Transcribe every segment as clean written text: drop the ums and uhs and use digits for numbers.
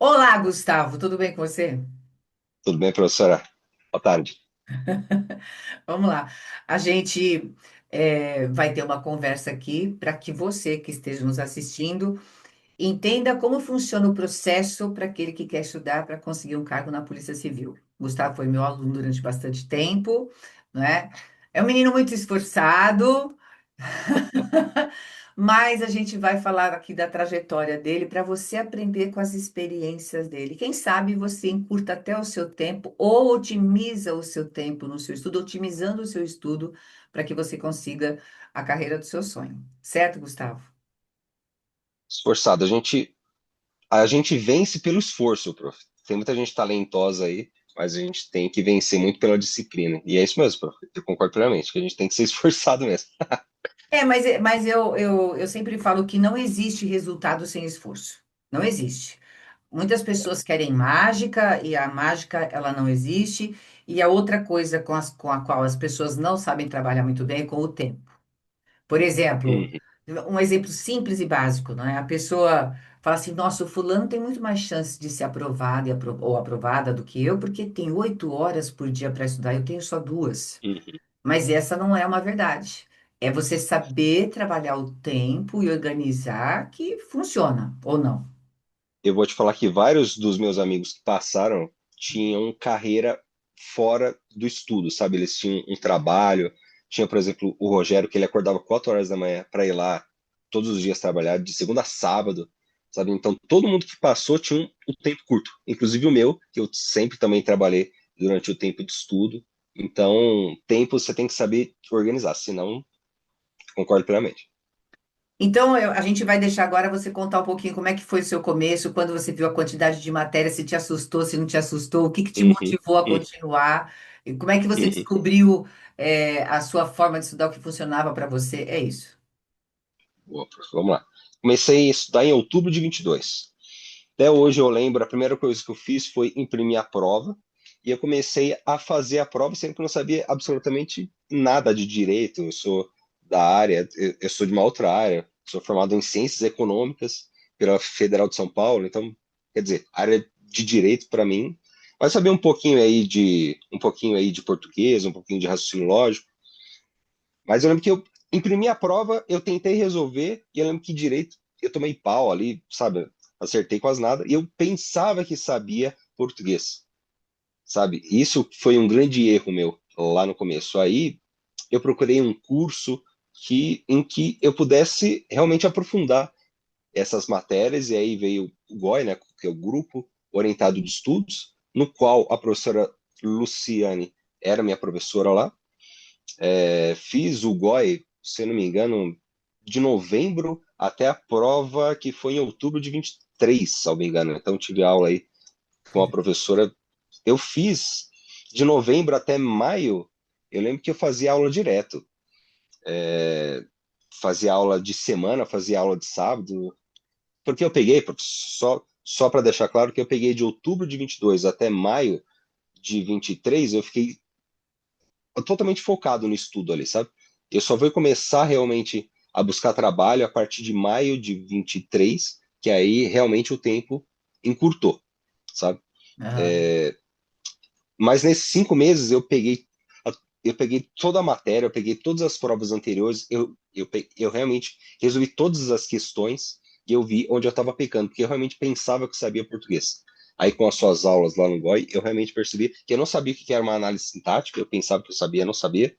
Olá, Gustavo, tudo bem com você? Tudo bem, professora? Boa tarde. Vamos lá. A gente vai ter uma conversa aqui para que você que esteja nos assistindo entenda como funciona o processo para aquele que quer estudar para conseguir um cargo na Polícia Civil. Gustavo foi meu aluno durante bastante tempo, não é? É um menino muito esforçado. Mas a gente vai falar aqui da trajetória dele para você aprender com as experiências dele. Quem sabe você encurta até o seu tempo ou otimiza o seu tempo no seu estudo, otimizando o seu estudo para que você consiga a carreira do seu sonho. Certo, Gustavo? Esforçado. A gente vence pelo esforço, prof. Tem muita gente talentosa aí, mas a gente tem que vencer muito pela disciplina. E é isso mesmo, prof. Eu concordo plenamente, que a gente tem que ser esforçado mesmo. Mas eu sempre falo que não existe resultado sem esforço. Não existe. Muitas pessoas querem mágica e a mágica ela não existe. E a outra coisa com a qual as pessoas não sabem trabalhar muito bem é com o tempo. Por exemplo, Uhum, um exemplo simples e básico, não é? A pessoa fala assim: nossa, o fulano tem muito mais chance de ser aprovado ou aprovada do que eu, porque tem 8 horas por dia para estudar, eu tenho só duas. uhum. Mas essa não é uma verdade. É você saber trabalhar o tempo e organizar que funciona, ou não. Eu vou te falar que vários dos meus amigos que passaram tinham carreira fora do estudo, sabe? Eles tinham um trabalho. Tinha, por exemplo, o Rogério, que ele acordava 4 horas da manhã para ir lá todos os dias trabalhar, de segunda a sábado, sabe? Então, todo mundo que passou tinha um tempo curto, inclusive o meu, que eu sempre também trabalhei durante o tempo de estudo. Então, tempo você tem que saber organizar, senão, concordo plenamente. Então, a gente vai deixar agora você contar um pouquinho como é que foi o seu começo, quando você viu a quantidade de matéria, se te assustou, se não te assustou, o que que te Uhum, motivou a uhum, continuar, e como é que você uhum. descobriu, a sua forma de estudar, o que funcionava para você. É isso. Boa, professor. Vamos lá. Comecei a estudar em outubro de 22. Até hoje eu lembro, a primeira coisa que eu fiz foi imprimir a prova, e eu comecei a fazer a prova sendo que eu não sabia absolutamente nada de direito. Eu sou da área, eu sou de uma outra área, sou formado em ciências econômicas pela Federal de São Paulo, então, quer dizer, área de direito para mim, vai saber um pouquinho aí de português, um pouquinho de raciocínio lógico, mas eu lembro que eu imprimi a prova, eu tentei resolver, e eu lembro que direito eu tomei pau ali, sabe? Acertei quase nada, e eu pensava que sabia português, sabe? Isso foi um grande erro meu lá no começo. Aí eu procurei um curso em que eu pudesse realmente aprofundar essas matérias, e aí veio o GOI, né, que é o Grupo Orientado de Estudos, no qual a professora Luciane era minha professora lá. Fiz o GOI, se não me engano, de novembro até a prova que foi em outubro de 23, se não me engano. Então tive aula aí com a professora. Eu fiz de novembro até maio. Eu lembro que eu fazia aula direto. Fazia aula de semana, fazia aula de sábado. Porque eu peguei, só para deixar claro que eu peguei de outubro de 22 até maio de 23, eu fiquei totalmente focado no estudo ali, sabe? Eu só vou começar realmente a buscar trabalho a partir de maio de 23, que aí realmente o tempo encurtou, sabe? Aham. Mas nesses 5 meses eu peguei toda a matéria, eu peguei todas as provas anteriores, eu realmente resolvi todas as questões e eu vi onde eu estava pecando, porque eu realmente pensava que sabia português. Aí, com as suas aulas lá no GOI, eu realmente percebi que eu não sabia o que era uma análise sintática, eu pensava que eu sabia, não sabia.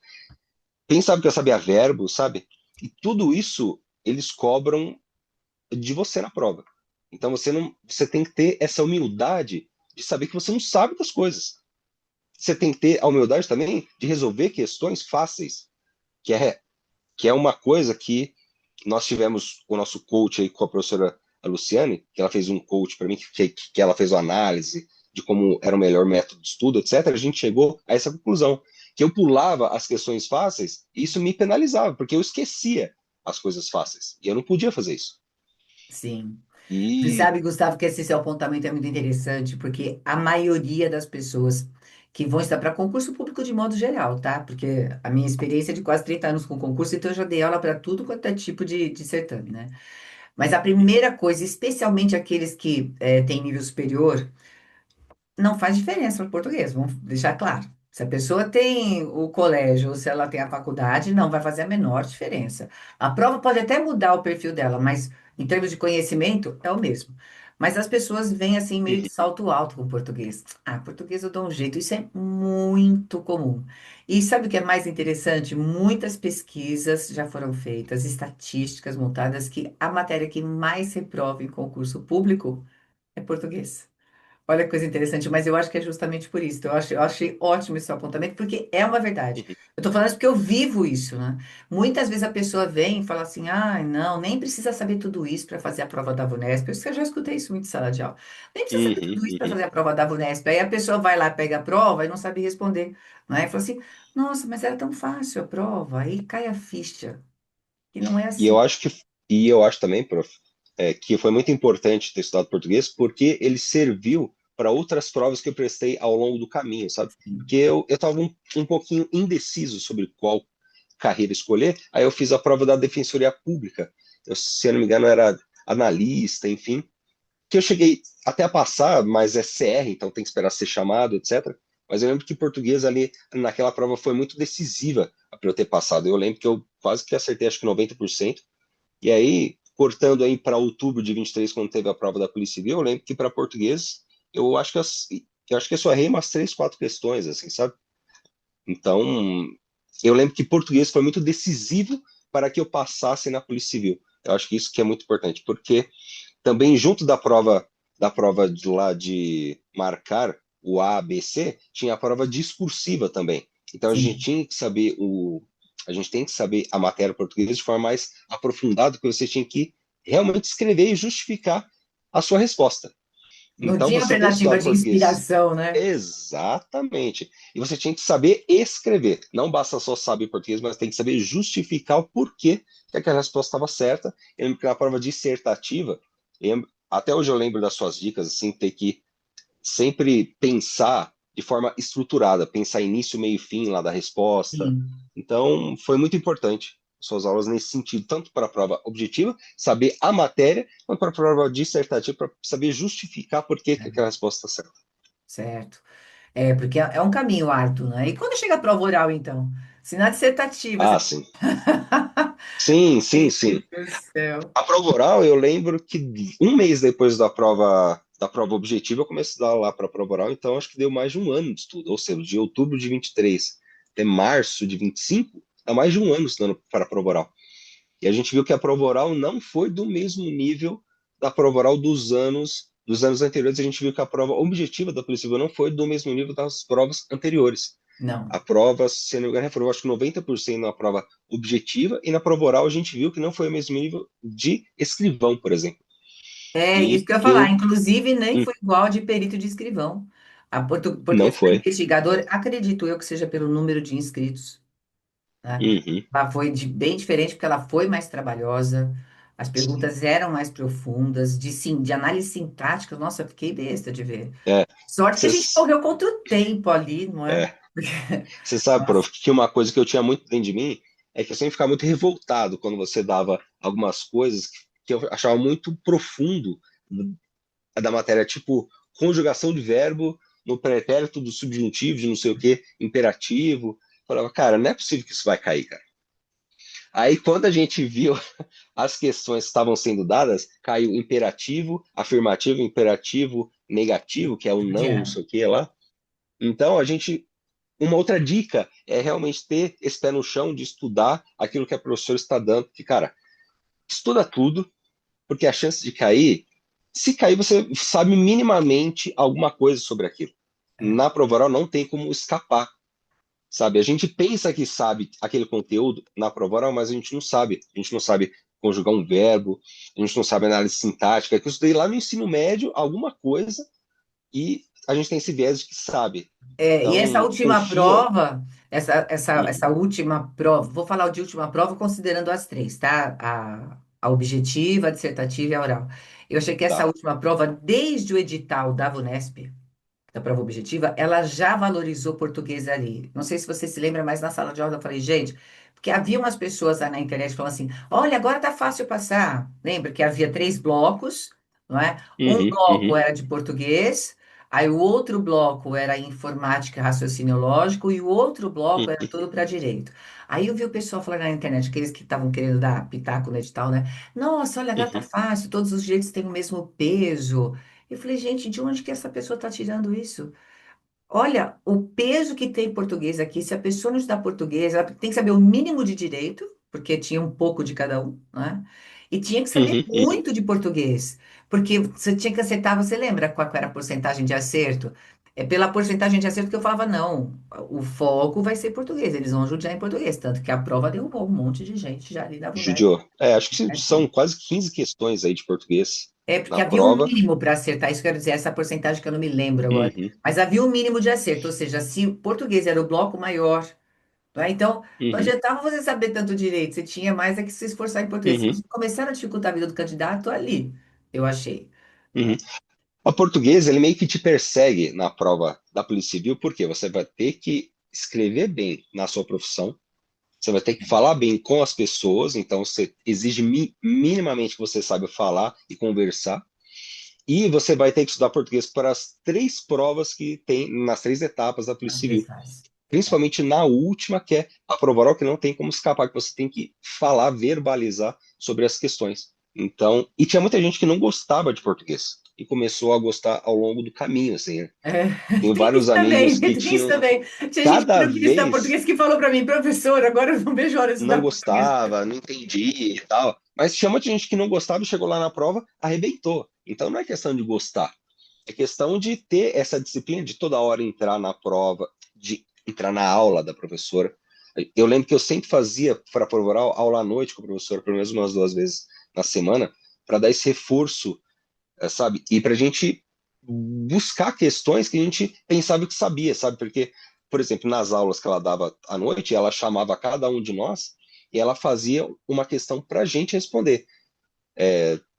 Pensava que eu sabia verbo, sabe? E tudo isso eles cobram de você na prova. Então você não, você tem que ter essa humildade de saber que você não sabe das coisas. Você tem que ter a humildade também de resolver questões fáceis, que é que é uma coisa que nós tivemos o nosso coach aí com a professora Luciane, que ela fez um coach para mim, que ela fez uma análise de como era o melhor método de estudo, etc. A gente chegou a essa conclusão, que eu pulava as questões fáceis e isso me penalizava, porque eu esquecia as coisas fáceis, e eu não podia fazer isso. Sim. Você E sabe, Gustavo, que esse seu apontamento é muito interessante, porque a maioria das pessoas que vão estar para concurso público de modo geral, tá? Porque a minha experiência é de quase 30 anos com concurso, então eu já dei aula para tudo quanto é tipo de certame, né? Mas a primeira coisa, especialmente aqueles que têm nível superior, não faz diferença para o português, vamos deixar claro. Se a pessoa tem o colégio ou se ela tem a faculdade, não vai fazer a menor diferença. A prova pode até mudar o perfil dela, mas em termos de conhecimento, é o mesmo. Mas as pessoas vêm assim meio de Uhum, salto alto com o português. Ah, português eu dou um jeito. Isso é muito comum. E sabe o que é mais interessante? Muitas pesquisas já foram feitas, estatísticas montadas, que a matéria que mais reprova em concurso público é português. Olha que coisa interessante, mas eu acho que é justamente por isso. Eu achei ótimo esse seu apontamento, porque é uma verdade. uhum, Eu estou falando isso porque eu vivo isso, né? Muitas vezes a pessoa vem e fala assim: ah, não, nem precisa saber tudo isso para fazer a prova da VUNESP. Eu já escutei isso muito em sala de aula. Nem precisa saber uhum, tudo isso para uhum. fazer a prova da VUNESP. Aí a pessoa vai lá, pega a prova e não sabe responder. Né? E fala assim: nossa, mas era tão fácil a prova. Aí cai a ficha. E não é E assim. eu acho que, e eu acho também, prof, que foi muito importante ter estudado português, porque ele serviu para outras provas que eu prestei ao longo do caminho, sabe? Porque eu estava um pouquinho indeciso sobre qual carreira escolher, aí eu fiz a prova da Defensoria Pública. Eu, se eu não me engano, era analista, enfim, que eu cheguei até a passar, mas é CR, então tem que esperar ser chamado, etc. Mas eu lembro que português ali, naquela prova, foi muito decisiva para eu ter passado. Eu lembro que eu quase que acertei, acho que 90%. E aí, cortando aí para outubro de 23, quando teve a prova da Polícia Civil, eu lembro que para português, eu acho que eu só errei umas 3, 4 questões, assim, sabe? Então, eu lembro que português foi muito decisivo para que eu passasse na Polícia Civil. Eu acho que isso que é muito importante, porque também junto da prova de lá de marcar o A, B, C, tinha a prova discursiva também. Então Sim. a gente tem que saber a matéria portuguesa de forma mais aprofundada, porque você tinha que realmente escrever e justificar a sua resposta. Não Então tinha você ter alternativa estudado de português. inspiração, né? Exatamente. E você tinha que saber escrever. Não basta só saber português, mas tem que saber justificar o porquê que aquela resposta estava certa. Eu lembro que na prova dissertativa, até hoje eu lembro das suas dicas, assim, ter que sempre pensar de forma estruturada, pensar início, meio e fim lá da resposta. Sim. Então, foi muito importante suas aulas nesse sentido, tanto para a prova objetiva, saber a matéria, quanto para a prova dissertativa, para saber justificar por que que aquela resposta está certa. Certo. É, porque é um caminho árduo, né? E quando chega a prova oral, então? Se na dissertativa, Ah, você... sim. Sim, sim, Meu sim. Deus do céu. A prova oral, eu lembro que um mês depois da prova objetiva, eu comecei a estudar lá para a prova oral, então acho que deu mais de um ano de estudo, ou seja, de outubro de 23 até março de 25, dá mais de um ano estudando para a prova oral. E a gente viu que a prova oral não foi do mesmo nível da prova oral dos anos anteriores. A gente viu que a prova objetiva da Polícia Civil não foi do mesmo nível das provas anteriores. Não. A prova, se não me engano, reprovou acho que 90% na prova objetiva, e na prova oral a gente viu que não foi o mesmo nível de escrivão, por exemplo. É isso E que eu ia falar. eu. Inclusive, nem Hum, foi igual de perito de escrivão. A não português para foi. investigador, acredito eu que seja pelo número de inscritos, né? Uhum, Ela foi bem diferente porque ela foi mais trabalhosa, as sim. perguntas eram mais profundas, de análise sintática, nossa, fiquei besta de ver. É, Sorte que a gente cês- correu contra o tempo ali, não é? é. Você sabe, Nossa, prof, que uma coisa que eu tinha muito dentro de mim é que eu sempre ficava muito revoltado quando você dava algumas coisas que eu achava muito profundo da matéria, tipo conjugação de verbo no pretérito do subjuntivo, de não sei o que, imperativo. Eu falava, cara, não é possível que isso vai cair, cara. Aí, quando a gente viu as questões que estavam sendo dadas, caiu imperativo, afirmativo, imperativo, negativo, que é o não, não é. sei o que lá. Então, a gente. Uma outra dica é realmente ter esse pé no chão de estudar aquilo que a professora está dando. Porque, cara, estuda tudo, porque a chance de cair, se cair, você sabe minimamente alguma coisa sobre aquilo. É. Na prova oral não tem como escapar, sabe? A gente pensa que sabe aquele conteúdo na prova oral, mas a gente não sabe. A gente não sabe conjugar um verbo, a gente não sabe análise sintática, que eu estudei lá no ensino médio alguma coisa e a gente tem esse viés de que sabe. É, e essa Então, última confia. prova, essa Uhum, última prova, vou falar de última prova considerando as três, tá? A objetiva, a dissertativa e a oral. Eu achei que essa tá. última prova, desde o edital da VUNESP, da prova objetiva, ela já valorizou português ali. Não sei se você se lembra, mas na sala de aula eu falei, gente, Porque havia umas pessoas lá na internet falando assim: olha, agora tá fácil passar. Lembra que havia três blocos, não é? Um Uhum, bloco uhum, era de português, aí o outro bloco era informática e raciocínio lógico, e o outro bloco era uhum, tudo para direito. Aí eu vi o pessoal falar na internet, aqueles que estavam querendo dar pitaco no edital, né? Nossa, olha, agora tá uhum, fácil, todos os direitos têm o mesmo peso. Eu falei, gente, de onde que essa pessoa está tirando isso? Olha, o peso que tem português aqui, se a pessoa não estudar português, ela tem que saber o mínimo de direito, porque tinha um pouco de cada um, né? E tinha que saber uhum, uhum. muito de português, porque você tinha que acertar, você lembra qual que era a porcentagem de acerto? É pela porcentagem de acerto que eu falava, não, o foco vai ser português, eles vão judiar em português, tanto que a prova derrubou um monte de gente já ali da VUNESP. Judiou. Acho que são quase 15 questões aí de português É na porque havia um prova. mínimo para acertar, isso quero dizer, essa porcentagem que eu não me lembro agora. Uhum, Mas havia um mínimo de acerto, ou seja, se o português era o bloco maior, não é? Então não uhum, adiantava você saber tanto direito, você tinha mais é que se esforçar em português. uhum, Eles começaram a dificultar a vida do candidato ali, eu achei. uhum. A português, ele meio que te persegue na prova da Polícia Civil, porque você vai ter que escrever bem na sua profissão, você vai ter que falar bem com as pessoas, então você exige minimamente que você saiba falar e conversar, e você vai ter que estudar português para as três provas que tem nas três etapas da Polícia As Civil. três fases. Principalmente na última, que é a prova oral, que não tem como escapar, que você tem que falar, verbalizar sobre as questões. Então, e tinha muita gente que não gostava de português e começou a gostar ao longo do caminho, assim, né? É, Tenho tem vários isso também, amigos que tem isso tinham também. Tinha gente que cada não queria estudar vez português que falou para mim, professor, agora eu não vejo a hora de não estudar português. gostava, não entendia e tal. Mas tinha muita gente que não gostava e chegou lá na prova, arrebentou. Então não é questão de gostar, é questão de ter essa disciplina de toda hora entrar na prova, de entrar na aula da professora. Eu lembro que eu sempre fazia para prova oral aula à noite com a professora, pelo menos umas duas vezes na semana, para dar esse reforço, sabe? E para a gente buscar questões que a gente pensava que sabia, sabe? Porque, por exemplo, nas aulas que ela dava à noite, ela chamava cada um de nós e ela fazia uma questão para a gente responder.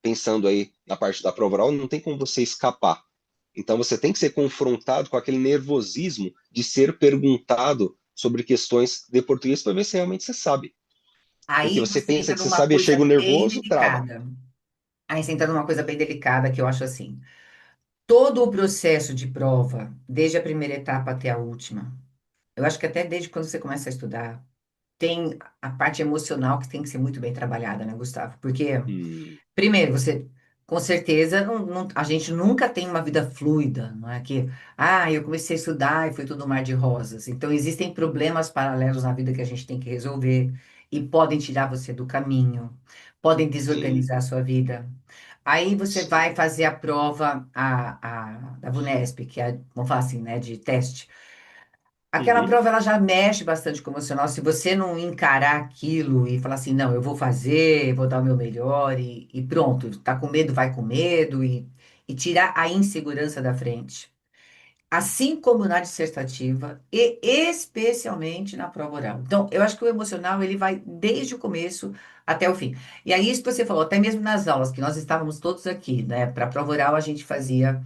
Pensando aí na parte da prova oral, não tem como você escapar. Então você tem que ser confrontado com aquele nervosismo de ser perguntado sobre questões de português para ver se realmente você sabe. Porque Aí você você pensa entra que você numa sabe e coisa chega o bem nervoso, trava. delicada. Aí você entra numa coisa bem delicada que eu acho assim. Todo o processo de prova, desde a primeira etapa até a última, eu acho que até desde quando você começa a estudar, tem a parte emocional que tem que ser muito bem trabalhada, né, Gustavo? Porque, Hum, primeiro, você, com certeza, a gente nunca tem uma vida fluida, não é que, eu comecei a estudar e foi tudo um mar de rosas. Então, existem problemas paralelos na vida que a gente tem que resolver e podem tirar você do caminho, podem sim, desorganizar a sua vida. Aí você sim. vai fazer a prova da VUNESP, que é, vamos falar assim, né, de teste. Aquela Uhum, prova ela já mexe bastante com o emocional. Se você não encarar aquilo e falar assim, não, eu vou fazer, vou dar o meu melhor e pronto, tá com medo, vai com medo e tirar a insegurança da frente. Assim como na dissertativa e especialmente na prova oral. Então, eu acho que o emocional ele vai desde o começo até o fim. E aí, isso que você falou, até mesmo nas aulas, que nós estávamos todos aqui, né? Para a prova oral a gente fazia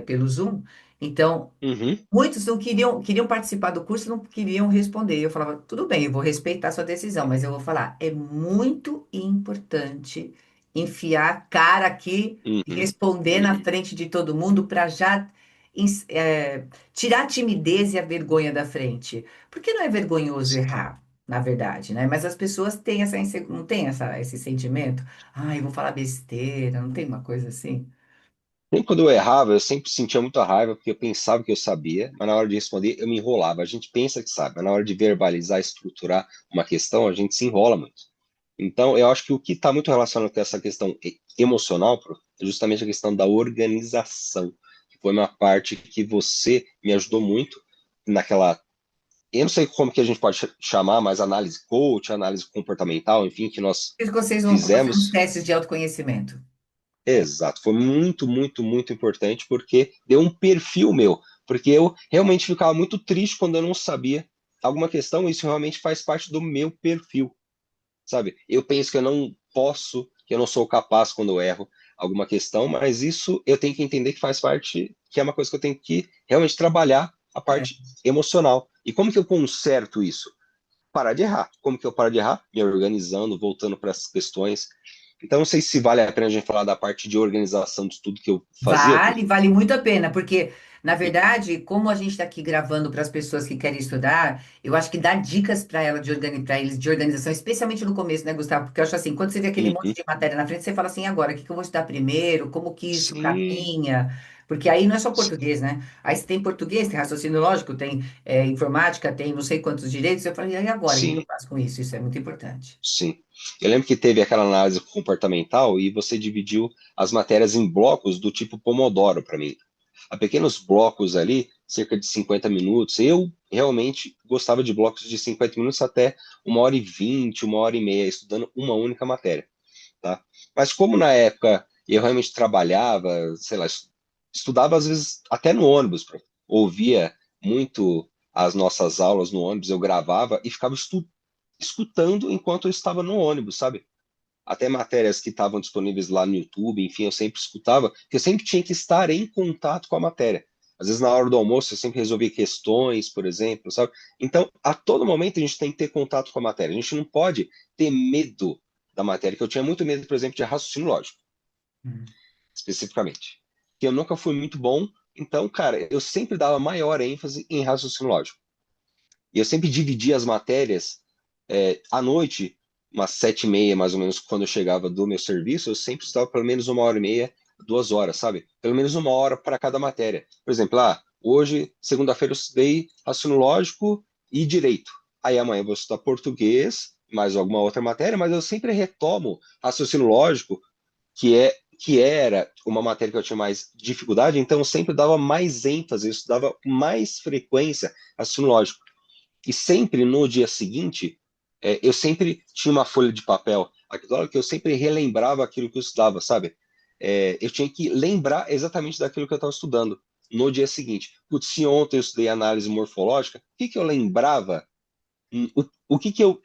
pelo Zoom. Então, uhum, muitos não queriam participar do curso, não queriam responder. Eu falava, tudo bem, eu vou respeitar a sua decisão, mas eu vou falar, é muito importante enfiar a cara aqui e uhum, responder na uhum. frente de todo mundo para já tirar a timidez e a vergonha da frente. Porque não é vergonhoso errar, na verdade, né? Mas as pessoas têm não têm esse sentimento. Eu vou falar besteira, não tem uma coisa assim? Sempre quando eu errava, eu sempre sentia muita raiva, porque eu pensava que eu sabia, mas na hora de responder eu me enrolava. A gente pensa que sabe, mas na hora de verbalizar, estruturar uma questão, a gente se enrola muito. Então, eu acho que o que está muito relacionado com essa questão emocional, Pro, é justamente a questão da organização, que foi uma parte que você me ajudou muito naquela. Eu não sei como que a gente pode chamar, mas análise coach, análise comportamental, enfim, que nós Isso que vocês vão fazer uns fizemos. testes de autoconhecimento. É. Exato, foi muito, muito, muito importante porque deu um perfil meu, porque eu realmente ficava muito triste quando eu não sabia alguma questão, isso realmente faz parte do meu perfil, sabe? Eu penso que eu não posso, que eu não sou capaz quando eu erro alguma questão, mas isso eu tenho que entender que faz parte, que é uma coisa que eu tenho que realmente trabalhar a É. parte emocional. E como que eu conserto isso? parar de errar. Como que eu paro de errar? Me organizando, voltando para as questões. Então, não sei se vale a pena a gente falar da parte de organização de tudo que eu fazia, Vale, Prof. vale muito a pena, porque, na verdade, como a gente está aqui gravando para as pessoas que querem estudar, eu acho que dá dicas para ela para eles de organização, especialmente no começo, né, Gustavo? Porque eu acho assim, quando você vê aquele monte Uhum. de matéria na frente, você fala assim, agora, o que que eu vou estudar primeiro? Como que isso Sim, caminha? Porque aí não é só sim, português, né? Aí você tem português, tem raciocínio lógico, tem informática, tem não sei quantos direitos. Eu falei, e aí agora, o que que eu sim, faço com isso? Isso é muito importante. sim. Eu lembro que teve aquela análise comportamental e você dividiu as matérias em blocos do tipo Pomodoro para mim. A pequenos blocos ali, cerca de 50 minutos. Eu realmente gostava de blocos de 50 minutos até 1h20, 1h30, estudando uma única matéria, tá? Mas como na época eu realmente trabalhava, sei lá, estudava às vezes até no ônibus, ouvia muito as nossas aulas no ônibus, eu gravava e ficava escutando enquanto eu estava no ônibus, sabe? Até matérias que estavam disponíveis lá no YouTube, enfim, eu sempre escutava, porque eu sempre tinha que estar em contato com a matéria. Às vezes, na hora do almoço, eu sempre resolvia questões, por exemplo, sabe? Então, a todo momento, a gente tem que ter contato com a matéria. A gente não pode ter medo da matéria, que eu tinha muito medo, por exemplo, de raciocínio lógico, Hum. especificamente. Que eu nunca fui muito bom, então, cara, eu sempre dava maior ênfase em raciocínio lógico. E eu sempre dividia as matérias à noite, umas 7h30, mais ou menos, quando eu chegava do meu serviço, eu sempre estudava pelo menos 1h30, 2 horas, sabe? Pelo menos 1 hora para cada matéria. Por exemplo, hoje, segunda-feira, eu estudei raciocínio lógico e direito. Aí amanhã eu vou estudar português, mais alguma outra matéria, mas eu sempre retomo raciocínio lógico, que era uma matéria que eu tinha mais dificuldade, então eu sempre dava mais ênfase, eu estudava com mais frequência raciocínio lógico. E sempre no dia seguinte, eu sempre tinha uma folha de papel aqui do lado que eu sempre relembrava aquilo que eu estudava, sabe? Eu tinha que lembrar exatamente daquilo que eu estava estudando no dia seguinte. Putz, se ontem eu estudei análise morfológica, o que que eu lembrava? O que que eu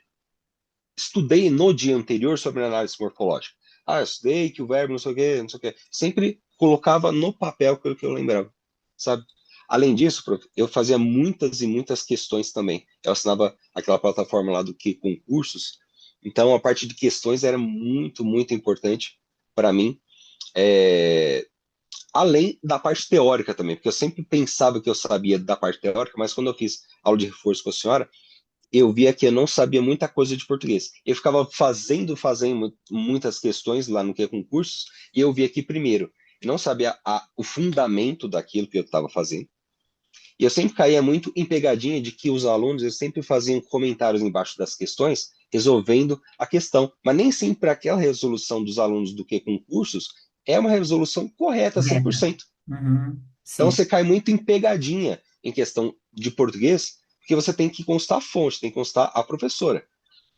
estudei no dia anterior sobre análise morfológica? Ah, eu estudei que o verbo não sei o quê, não sei o quê. Sempre colocava no papel aquilo que eu lembrava, sabe? Além disso, prof, eu fazia muitas e muitas questões também. Eu assinava aquela plataforma lá do que concursos, então a parte de questões era muito, muito importante para mim. É, além da parte teórica também, porque eu sempre pensava que eu sabia da parte teórica, mas quando eu fiz aula de reforço com a senhora, eu via que eu não sabia muita coisa de português. Eu ficava fazendo muitas questões lá no que concursos, e eu via que, primeiro, eu não sabia o fundamento daquilo que eu estava fazendo, e eu sempre caía muito em pegadinha de que os alunos eles sempre faziam comentários embaixo das questões, resolvendo a questão, mas nem sempre aquela resolução dos alunos do que concursos é uma resolução correta, Correta. 100%. Uhum. Então Sim. você cai muito em pegadinha em questão de português, porque você tem que constar a fonte, tem que constar a professora.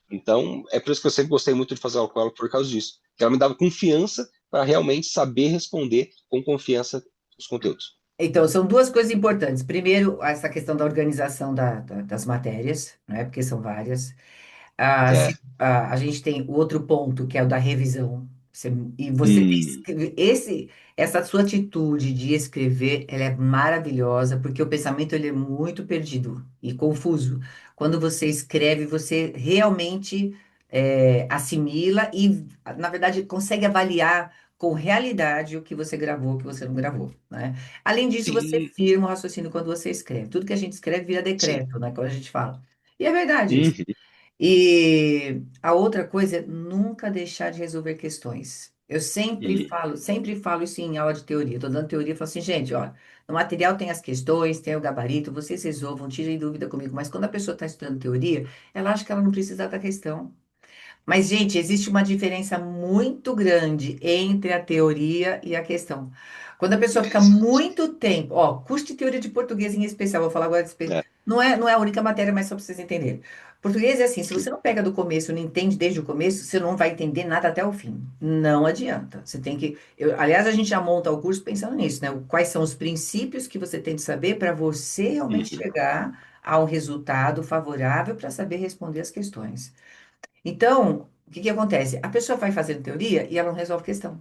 Então, é por isso que eu sempre gostei muito de fazer aula com ela por causa disso. Que ela me dava confiança para realmente saber responder com confiança os conteúdos. Então, são duas coisas importantes. Primeiro, essa questão da organização das matérias, né? Porque são várias. É. A gente tem o outro ponto, que é o da revisão. E você tem Hum, essa sua atitude de escrever, ela é maravilhosa, porque o pensamento ele é muito perdido e confuso. Quando você escreve, você realmente assimila e, na verdade, consegue avaliar com realidade o que você gravou, o que você não gravou, né? Além disso, você sim, firma o raciocínio quando você escreve. Tudo que a gente escreve vira sim. decreto, né? Quando a gente fala. E é verdade isso. Uhum, E a outra coisa é nunca deixar de resolver questões. Eu uhum, sempre falo isso em aula de teoria. Estou dando teoria, eu falo assim, gente, ó, no material tem as questões, tem o gabarito, vocês resolvam, tirem dúvida comigo. Mas quando a pessoa está estudando teoria, ela acha que ela não precisa da questão. Mas, gente, existe uma diferença muito grande entre a teoria e a questão. Quando a pessoa fica muito tempo, ó, curso de teoria de português em especial, vou falar agora de é, não é a única matéria, mas só para vocês entenderem. Português é assim, se sim, você não pega do começo, não entende desde o começo, você não vai entender nada até o fim. Não adianta. Você tem que. Aliás, a gente já monta o curso pensando nisso, né? Quais são os princípios que você tem de saber para você realmente uhum, chegar a um resultado favorável para saber responder as questões. Então, o que que acontece? A pessoa vai fazendo teoria e ela não resolve questão.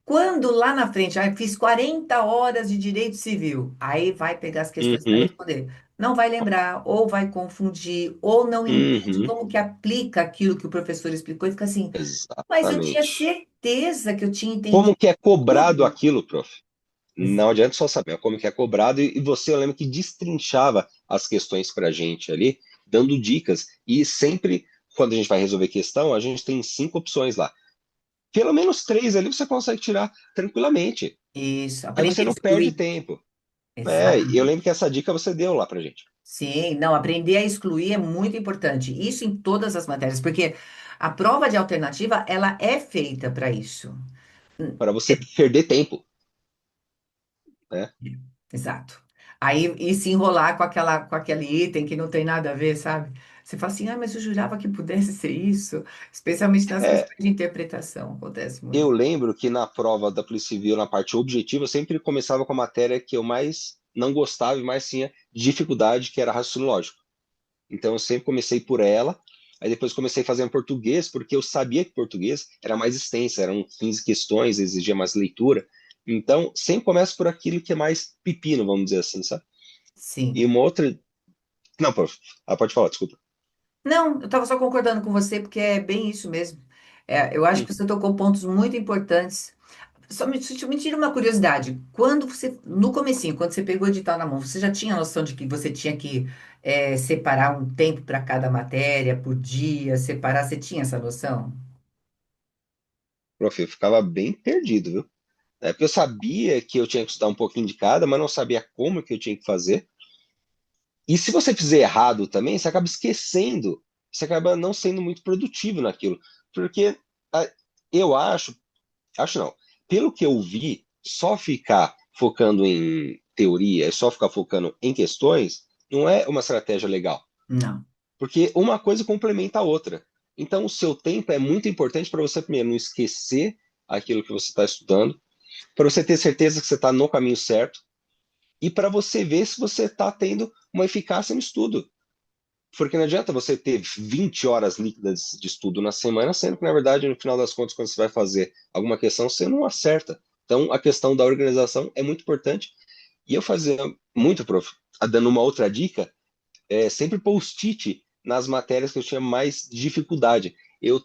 Quando lá na frente, fiz 40 horas de direito civil, aí vai pegar as questões para uhum, responder. não vai lembrar, ou vai confundir, ou não entende Uhum, como que aplica aquilo que o professor explicou e fica assim, mas eu tinha exatamente. certeza que eu tinha Como entendido que é cobrado tudo. aquilo, prof? Ex- Não adianta só saber como que é cobrado, e você, eu lembro que destrinchava as questões para a gente ali, dando dicas, e sempre, quando a gente vai resolver questão, a gente tem 5 opções lá. Pelo menos 3 ali você consegue tirar tranquilamente. Isso, Aí você aprender a não perde excluir. tempo. Eu Exatamente. lembro que essa dica você deu lá pra gente, Sim, não, aprender a excluir é muito importante. Isso em todas as matérias, porque a prova de alternativa, ela é feita para isso. para você perder tempo, né? Exato. Aí, e se enrolar com aquele item que não tem nada a ver, sabe? Você fala assim, ah, mas eu jurava que pudesse ser isso, especialmente nas É, questões de interpretação, acontece eu muito. lembro que na prova da Polícia Civil, na parte objetiva, eu sempre começava com a matéria que eu mais não gostava e mais tinha dificuldade, que era raciocínio lógico. Então eu sempre comecei por ela, aí depois comecei a fazer em português, porque eu sabia que português era mais extenso, eram 15 questões, exigia mais leitura. Então sempre começo por aquilo que é mais pepino, vamos dizer assim, sabe? Sim. E uma outra. Não, prof. Pode falar, desculpa. Não, eu estava só concordando com você, porque é bem isso mesmo. É, eu acho Hum, que você tocou pontos muito importantes. Me tira uma curiosidade. Quando você, no comecinho, quando você pegou o edital na mão, você já tinha noção de que você tinha que separar um tempo para cada matéria, por dia, separar? Você tinha essa noção? prof, eu ficava bem perdido, viu? Porque eu sabia que eu tinha que estudar um pouquinho de cada, mas não sabia como que eu tinha que fazer. E se você fizer errado também, você acaba esquecendo, você acaba não sendo muito produtivo naquilo. Porque ah, eu acho não, pelo que eu vi, só ficar focando em teoria, só ficar focando em questões, não é uma estratégia legal. Não. Porque uma coisa complementa a outra. Então, o seu tempo é muito importante para você, primeiro, não esquecer aquilo que você está estudando, para você ter certeza que você está no caminho certo e para você ver se você está tendo uma eficácia no estudo. Porque não adianta você ter 20 horas líquidas de estudo na semana, sendo que, na verdade, no final das contas, quando você vai fazer alguma questão, você não acerta. Então, a questão da organização é muito importante. E eu fazia muito, prof, dando uma outra dica, sempre post-it nas matérias que eu tinha mais dificuldade. Eu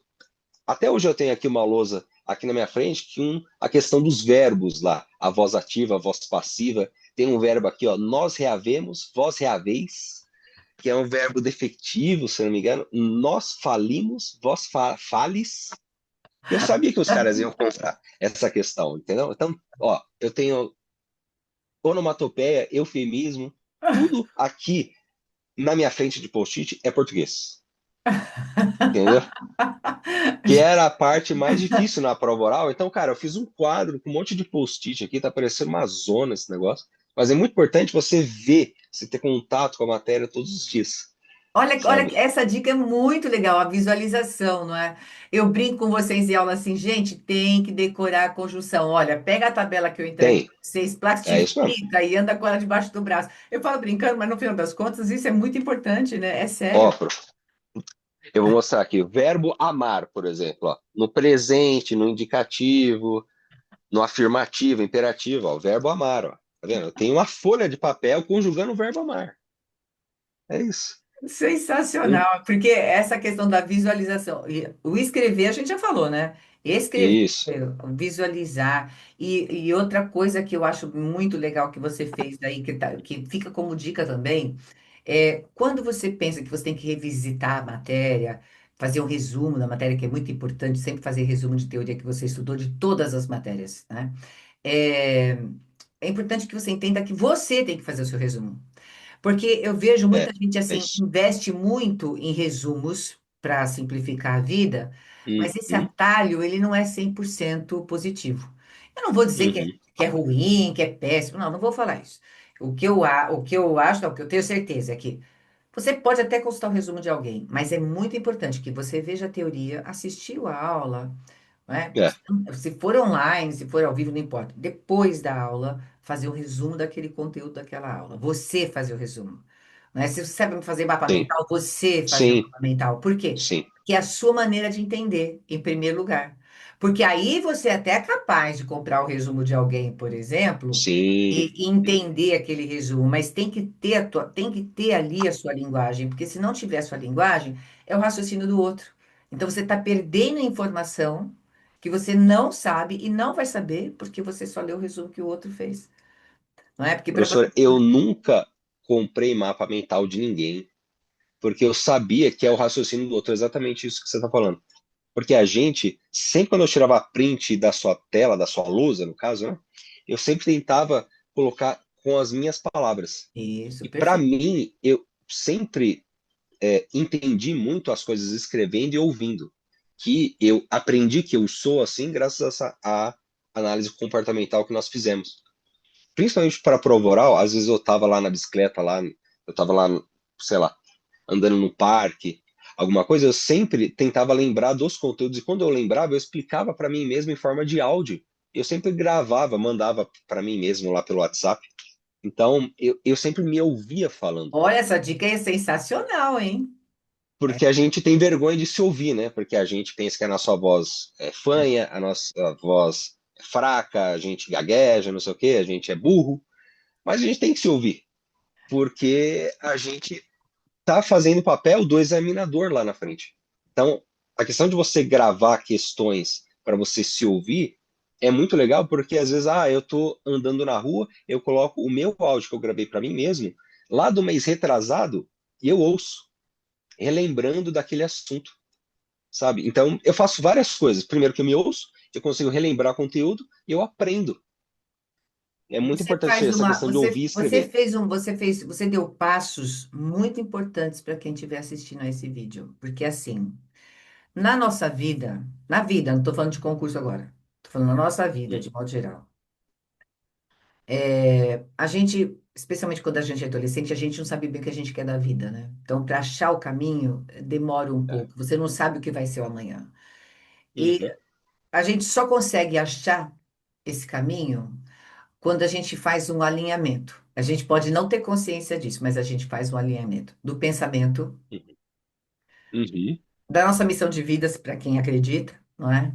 Até hoje eu tenho aqui uma lousa aqui na minha frente, a questão dos verbos lá, a voz ativa, a voz passiva. Tem um verbo aqui, ó, nós reavemos, vós reaveis, que é um verbo defectivo, se não me engano. Nós falimos, fales. Eu sabia que os caras iam comprar essa questão, entendeu? Então, ó, eu tenho onomatopeia, eufemismo, tudo aqui na minha frente de post-it é português, entendeu? Que era a parte mais difícil na prova oral. Então, cara, eu fiz um quadro com um monte de post-it aqui, tá parecendo uma zona esse negócio. Mas é muito importante você ver, você ter contato com a matéria todos os dias, Olha, olha, sabe? essa dica é muito legal, a visualização, não é? Eu brinco com vocês em aula assim, gente, tem que decorar a conjunção. Olha, pega a tabela que eu entrego Tem, para vocês, é isso mesmo. plastifica e anda com ela debaixo do braço. Eu falo brincando, mas no final das contas, isso é muito importante, né? É Ó, sério. eu vou mostrar aqui. O verbo amar, por exemplo, ó, no presente, no indicativo, no afirmativo, imperativo, ó, o verbo amar, ó. Tá vendo? Eu tenho uma folha de papel conjugando o verbo amar. É isso. Eu- Sensacional, porque essa questão da visualização, o escrever a gente já falou, né? Escrever, Isso. visualizar, e outra coisa que eu acho muito legal que você fez daí, que fica como dica também, é quando você pensa que você tem que revisitar a matéria, fazer um resumo da matéria, que é muito importante, sempre fazer resumo de teoria que você estudou de todas as matérias, né? É, é importante que você entenda que você tem que fazer o seu resumo. Porque eu vejo É, muita gente é assim, isso. investe muito em resumos para simplificar a vida, mas esse Uhum, atalho, ele não é 100% positivo. Eu não vou dizer uhum. que é ruim, que é péssimo, não, não vou falar isso. O que eu acho, não, o que eu tenho certeza é que você pode até consultar o resumo de alguém, mas é muito importante que você veja a teoria, assistiu a aula, né? É, Se for online, se for ao vivo, não importa. Depois da aula, fazer o resumo daquele conteúdo daquela aula. Você fazer o resumo. Né? Se você sabe fazer mapa sim, mental, você fazer o sim, mapa mental. Por quê? sim. Porque é a sua maneira de entender, em primeiro lugar. Porque aí você até é capaz de comprar o resumo de alguém, por exemplo, Sim, e entender aquele resumo, mas tem que ter tem que ter ali a sua linguagem, porque se não tiver a sua linguagem, é o raciocínio do outro. Então você está perdendo informação que você não sabe e não vai saber porque você só leu o resumo que o outro fez. Não é? Porque para você. professor, eu nunca comprei mapa mental de ninguém, porque eu sabia que é o raciocínio do outro, exatamente isso que você está falando. Porque a gente, sempre quando eu tirava print da sua tela, da sua lousa, no caso, né? Eu sempre tentava colocar com as minhas palavras. Isso, E para perfeito. mim, eu sempre entendi muito as coisas escrevendo e ouvindo. Que eu aprendi que eu sou assim graças a essa a análise comportamental que nós fizemos. Principalmente para prova oral, às vezes eu estava lá na bicicleta, lá, eu estava lá, sei lá, andando no parque, alguma coisa, eu sempre tentava lembrar dos conteúdos, e quando eu lembrava, eu explicava para mim mesmo em forma de áudio. Eu sempre gravava, mandava para mim mesmo lá pelo WhatsApp. Então, eu sempre me ouvia falando. Olha, essa dica é sensacional, hein? É, Porque a gente tem vergonha de se ouvir, né? Porque a gente pensa que a nossa voz é fanha, a nossa voz é fraca, a gente gagueja, não sei o quê, a gente é burro. Mas a gente tem que se ouvir, porque a gente está fazendo o papel do examinador lá na frente. Então, a questão de você gravar questões para você se ouvir é muito legal, porque às vezes, eu estou andando na rua, eu coloco o meu áudio que eu gravei para mim mesmo, lá do mês retrasado, e eu ouço, relembrando daquele assunto, sabe? Então, eu faço várias coisas. Primeiro que eu me ouço, eu consigo relembrar conteúdo e eu aprendo. É muito você importante faz essa uma, questão de ouvir e escrever. você deu passos muito importantes para quem estiver assistindo a esse vídeo, porque assim, na nossa vida, na vida, não estou falando de concurso agora, estou falando na nossa vida, de modo geral. A gente, especialmente quando a gente é adolescente, a gente não sabe bem o que a gente quer da vida, né? Então, para achar o caminho, demora um É. pouco. Você não sabe o que vai ser o amanhã. E Uhum. a gente só consegue achar esse caminho quando a gente faz um alinhamento. A gente pode não ter consciência disso, mas a gente faz um alinhamento do pensamento, Uhum. da nossa missão de vida, para quem acredita, não é?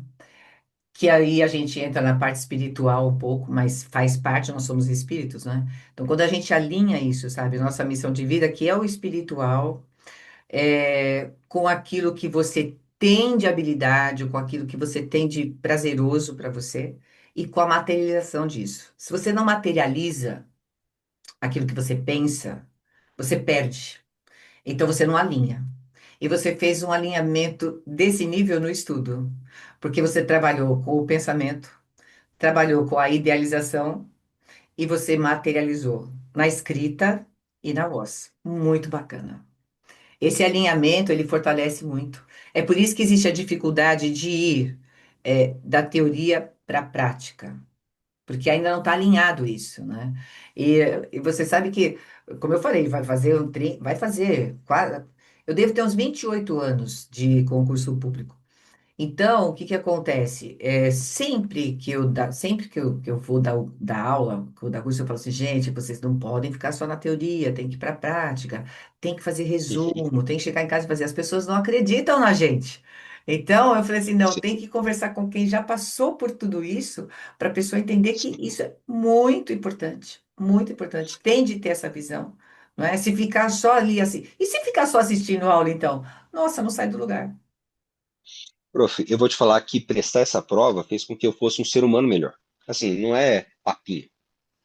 Que aí a gente entra na parte espiritual um pouco, mas faz parte, nós somos espíritos, né? Então, quando a gente alinha isso, sabe, nossa missão de vida, que é o espiritual, com aquilo que você tem de habilidade, com aquilo que você tem de prazeroso para você, e com a materialização disso. Se você não materializa aquilo que você pensa, você perde. Então, você não alinha. E você fez um alinhamento desse nível no estudo, porque você trabalhou com o pensamento, trabalhou com a idealização e você materializou na escrita e na voz. Muito bacana. Esse alinhamento, ele fortalece muito. É por isso que existe a dificuldade de ir da teoria para a prática, porque ainda não está alinhado isso, né? E, e você sabe que, como eu falei, vai fazer vai fazer quase, eu devo ter uns 28 anos de concurso público. Então, o que que acontece? Sempre que eu vou dar aula, que eu dar curso, eu falo assim, gente, vocês não podem ficar só na teoria, tem que ir para a prática, tem que fazer resumo, tem que chegar em casa e fazer. As pessoas não acreditam na gente. Então, eu falei assim, não, Sim, tem que conversar com quem já passou por tudo isso, para a pessoa entender que sim. isso é muito importante, muito importante. Tem de ter essa visão, não é? Se ficar só ali assim, e se ficar só assistindo aula, então? Nossa, não sai do lugar. Prof, eu vou te falar que prestar essa prova fez com que eu fosse um ser humano melhor. Assim, não é papinho,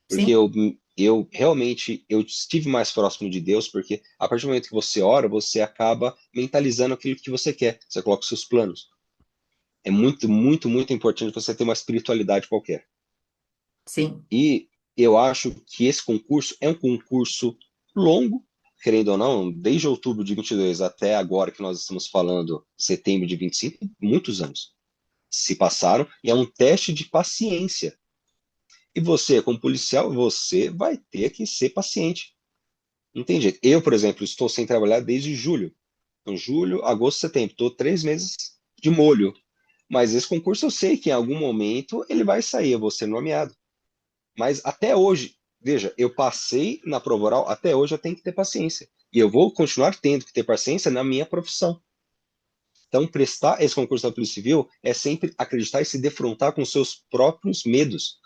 porque Sim. eu realmente eu estive mais próximo de Deus, porque a partir do momento que você ora, você acaba mentalizando aquilo que você quer, você coloca os seus planos. É muito, muito, muito importante você ter uma espiritualidade qualquer. Sim. E eu acho que esse concurso é um concurso longo, querendo ou não, desde outubro de 22 até agora que nós estamos falando, setembro de 25, muitos anos se passaram, e é um teste de paciência. E você, como policial, você vai ter que ser paciente. Não tem jeito. Eu, por exemplo, estou sem trabalhar desde julho. Então, julho, agosto, setembro. Estou 3 meses de molho. Mas esse concurso eu sei que em algum momento ele vai sair, eu vou ser nomeado. Mas até hoje, veja, eu passei na prova oral, até hoje eu tenho que ter paciência. E eu vou continuar tendo que ter paciência na minha profissão. Então, prestar esse concurso da Polícia Civil é sempre acreditar e se defrontar com seus próprios medos.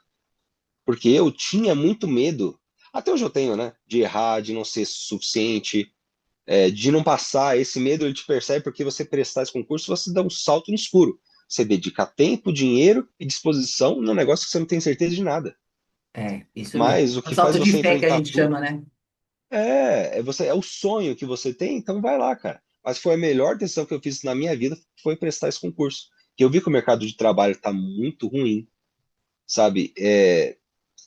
Porque eu tinha muito medo, até hoje eu tenho, né? De errar, de não ser suficiente, de não passar. Esse medo ele te persegue porque você prestar esse concurso, você dá um salto no escuro. Você dedica tempo, dinheiro e disposição num negócio que você não tem certeza de nada. É, isso mesmo. Mas o O que faz salto de você fé que a enfrentar gente tudo chama, né? é o sonho que você tem, então vai lá, cara. Mas foi a melhor decisão que eu fiz na minha vida foi prestar esse concurso. Que eu vi que o mercado de trabalho está muito ruim, sabe?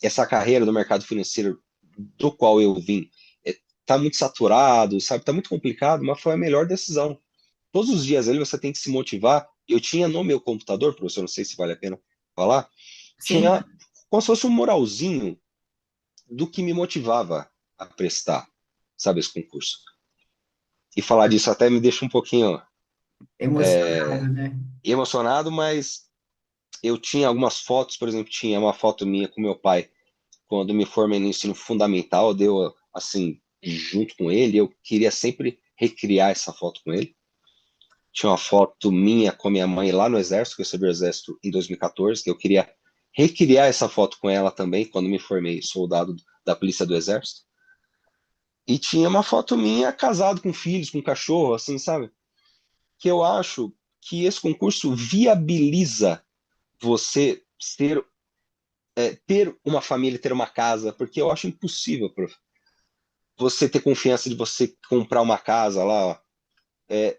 Essa carreira do mercado financeiro do qual eu vim tá muito saturado, sabe? Tá muito complicado, mas foi a melhor decisão. Todos os dias ali você tem que se motivar. Eu tinha no meu computador, professor, não sei se vale a pena falar, Sim, tinha como se fosse um moralzinho do que me motivava a prestar, sabe, esse concurso. E falar disso até me deixa um pouquinho emocionado, né? emocionado, mas eu tinha algumas fotos, por exemplo, tinha uma foto minha com meu pai quando me formei no ensino fundamental, deu assim, junto com ele, eu queria sempre recriar essa foto com ele. Tinha uma foto minha com a minha mãe lá no Exército, que eu servi o Exército em 2014, que eu queria recriar essa foto com ela também, quando me formei soldado da Polícia do Exército. E tinha uma foto minha casado com filhos, com cachorro, assim, sabe? Que eu acho que esse concurso viabiliza você ter uma família, ter uma casa, porque eu acho impossível, prof, você ter confiança de você comprar uma casa lá, ó,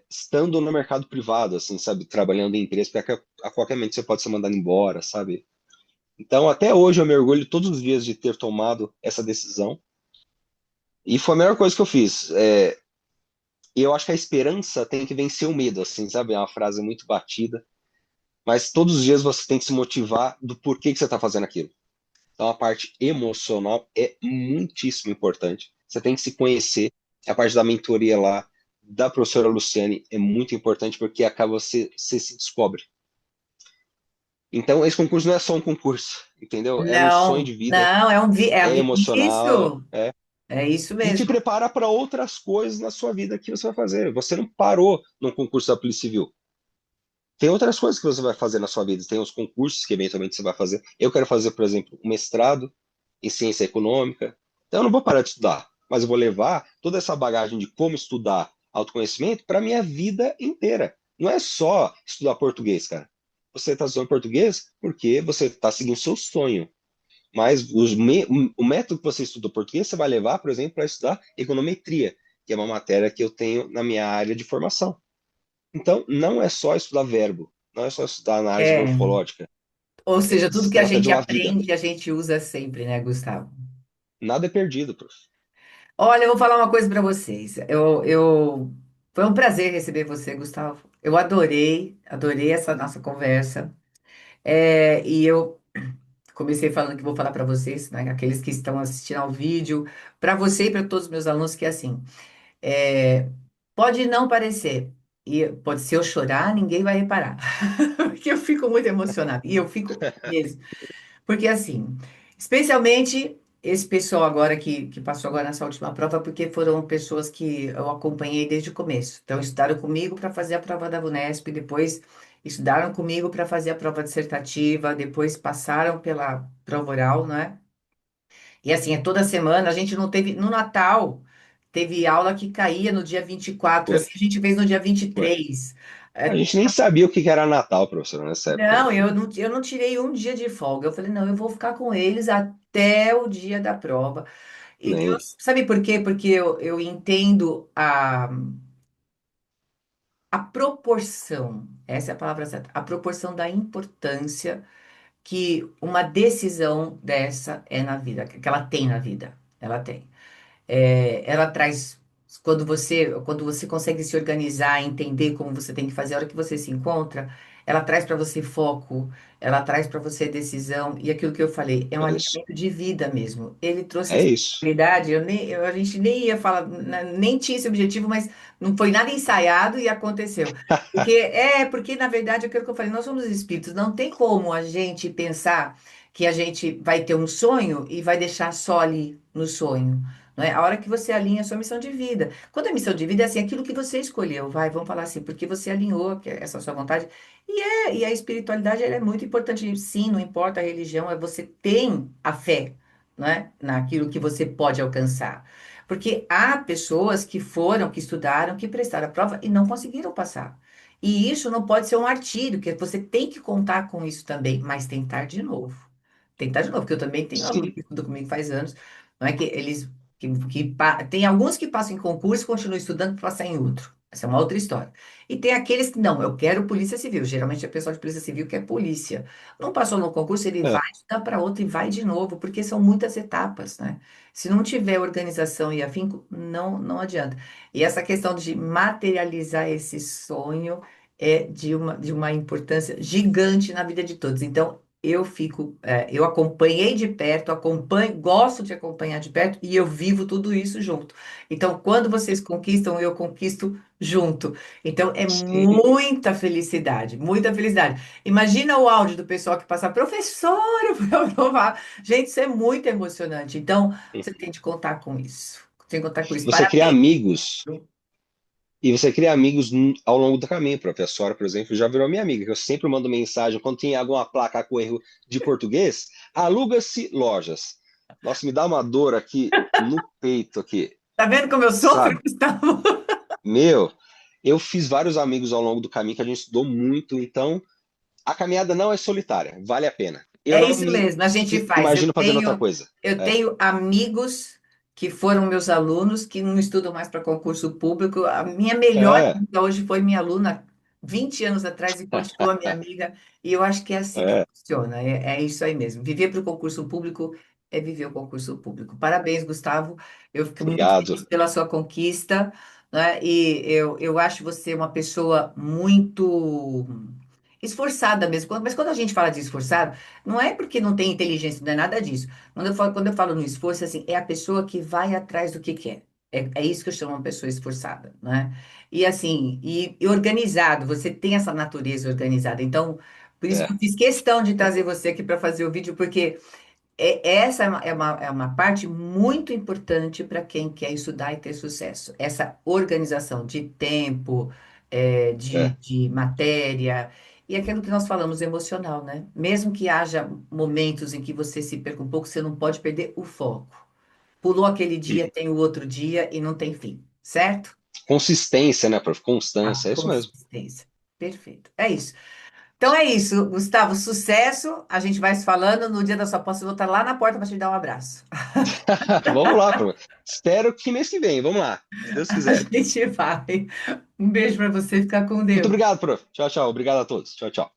estando no mercado privado, assim, sabe, trabalhando em empresa, porque a qualquer momento você pode ser mandado embora, sabe? Então, até hoje eu me orgulho todos os dias de ter tomado essa decisão, e foi a melhor coisa que eu fiz. E eu acho que a esperança tem que vencer o medo, assim, sabe? É uma frase muito batida, mas todos os dias você tem que se motivar do porquê que você está fazendo aquilo. Então, a parte emocional é muitíssimo importante. Você tem que se conhecer. A parte da mentoria lá, da professora Luciane, é muito importante porque acaba você se descobre. Então, esse concurso não é só um concurso, entendeu? É um sonho Não, de vida, não, é emocional, isso. É isso e te mesmo. prepara para outras coisas na sua vida que você vai fazer. Você não parou no concurso da Polícia Civil. Tem outras coisas que você vai fazer na sua vida, tem os concursos que eventualmente você vai fazer. Eu quero fazer, por exemplo, um mestrado em ciência econômica. Então eu não vou parar de estudar, mas eu vou levar toda essa bagagem de como estudar autoconhecimento para minha vida inteira. Não é só estudar português, cara. Você está estudando português porque você está seguindo seu sonho. Mas o método que você estuda português, você vai levar, por exemplo, para estudar econometria, que é uma matéria que eu tenho na minha área de formação. Então, não é só estudar verbo, não é só estudar análise É, morfológica. ou seja, tudo Se que a trata de gente uma vida. aprende, a gente usa sempre, né, Gustavo? Nada é perdido, prof. Olha, eu vou falar uma coisa para vocês. Foi um prazer receber você, Gustavo. Eu adorei essa nossa conversa. E eu comecei falando que vou falar para vocês, né, aqueles que estão assistindo ao vídeo, para você e para todos os meus alunos, que é assim, é, pode não parecer, e pode ser eu chorar, ninguém vai reparar, porque eu fico muito emocionada, e eu fico mesmo. Porque assim, especialmente esse pessoal agora que passou agora nessa última prova, porque foram pessoas que eu acompanhei desde o começo. Então, estudaram comigo para fazer a prova da Unesp, depois estudaram comigo para fazer a prova dissertativa, depois passaram pela prova oral, né? E assim, é toda semana, a gente não teve, no Natal, teve aula que caía no dia 24, Foi, assim, a gente fez no dia foi. 23. A É, gente nem sabia o que era Natal, professor, nessa época aí. não, eu não tirei um dia de folga. Eu falei, não, eu vou ficar com eles até o dia da prova. Nem. Sabe por quê? Porque eu entendo a proporção, essa é a palavra certa, a proporção da importância que uma decisão dessa é na vida, que ela tem na vida. Ela tem. Ela traz, quando você consegue se organizar, entender como você tem que fazer, a hora que você se encontra, ela traz para você foco, ela traz para você decisão, e aquilo que eu falei, é um É isso. alinhamento de vida mesmo. Ele trouxe É isso. responsabilidade, a gente nem ia falar, nem tinha esse objetivo, mas não foi nada ensaiado e aconteceu. Porque na verdade, é aquilo que eu falei, nós somos espíritos, não tem como a gente pensar que a gente vai ter um sonho e vai deixar só ali no sonho. não é? A hora que você alinha a sua missão de vida. Quando a missão de vida é assim, aquilo que você escolheu, vai, vamos falar assim, porque você alinhou que é essa sua vontade. E a espiritualidade ela é muito importante, sim, não importa a religião, é você tem a fé, não é? Naquilo que você pode alcançar. Porque há pessoas que foram, que estudaram, que prestaram a prova e não conseguiram passar. E isso não pode ser um martírio, que você tem que contar com isso também, mas tentar de novo. Tentar de novo, porque eu também tenho aluno Sim, que estuda comigo faz anos, não é que eles tem alguns que passam em concurso e continuam estudando para passar em outro. Essa é uma outra história. E tem aqueles que não, eu quero polícia civil. Geralmente é pessoal de polícia civil que é polícia. Não passou no concurso, ele é, vai estudar para outro e vai de novo, porque são muitas etapas, né? Se não tiver organização e afinco, não adianta. E essa questão de materializar esse sonho é de uma importância gigante na vida de todos. Então, eu acompanhei de perto, acompanho, gosto de acompanhar de perto e eu vivo tudo isso junto. Então, quando vocês conquistam, eu conquisto junto. Então, é sim, muita felicidade, muita felicidade. Imagina o áudio do pessoal que passa, professora, eu fui aprovar. Gente, isso é muito emocionante. Então, você tem de contar com isso. Tem que contar com isso. você cria Parabéns. amigos. E você cria amigos ao longo do caminho. A professora, por exemplo, já virou minha amiga, que eu sempre mando mensagem quando tem alguma placa com erro de português, aluga-se lojas. Nossa, me dá uma dor aqui no peito aqui, Tá vendo como eu sofro, sabe? Gustavo? Meu, eu fiz vários amigos ao longo do caminho que a gente estudou muito, então a caminhada não é solitária, vale a pena. Eu É não isso me mesmo, a gente faz. Eu imagino fazendo outra tenho, coisa. eu É, tenho amigos que foram meus alunos, que não estudam mais para concurso público. A minha melhor é, amiga hoje foi minha aluna 20 anos atrás e continua minha amiga. E eu acho que é assim que é, funciona. É isso aí mesmo. Viver para o concurso público é viver o concurso público. Parabéns, Gustavo. Eu fico muito obrigado. feliz pela sua conquista, né? E eu acho você uma pessoa muito esforçada mesmo. Mas quando a gente fala de esforçado, não é porque não tem inteligência, não é nada disso. Quando eu falo no esforço, assim, é a pessoa que vai atrás do que quer. É isso que eu chamo uma pessoa esforçada, né? E assim, e organizado, você tem essa natureza organizada. Então, por isso que É, eu fiz questão de trazer você aqui para fazer o vídeo, porque essa é uma parte muito importante para quem quer estudar e ter sucesso. Essa organização de tempo, de, é, de matéria, e aquilo que nós falamos emocional, né? Mesmo que haja momentos em que você se perca um pouco, você não pode perder o foco. Pulou aquele dia, uhum. tem o outro dia e não tem fim, certo? Consistência, né, prof? A Constância, é isso mesmo. consistência. Perfeito. É isso. Então é isso, Gustavo, sucesso. A gente vai se falando. No dia da sua posse, eu vou estar lá na porta para te dar um abraço. Vamos lá, prof. Espero que mês que vem. Vamos lá, se Deus A quiser. gente vai. Um beijo para você, ficar com Muito Deus. obrigado, prof. Tchau, tchau. Obrigado a todos. Tchau, tchau.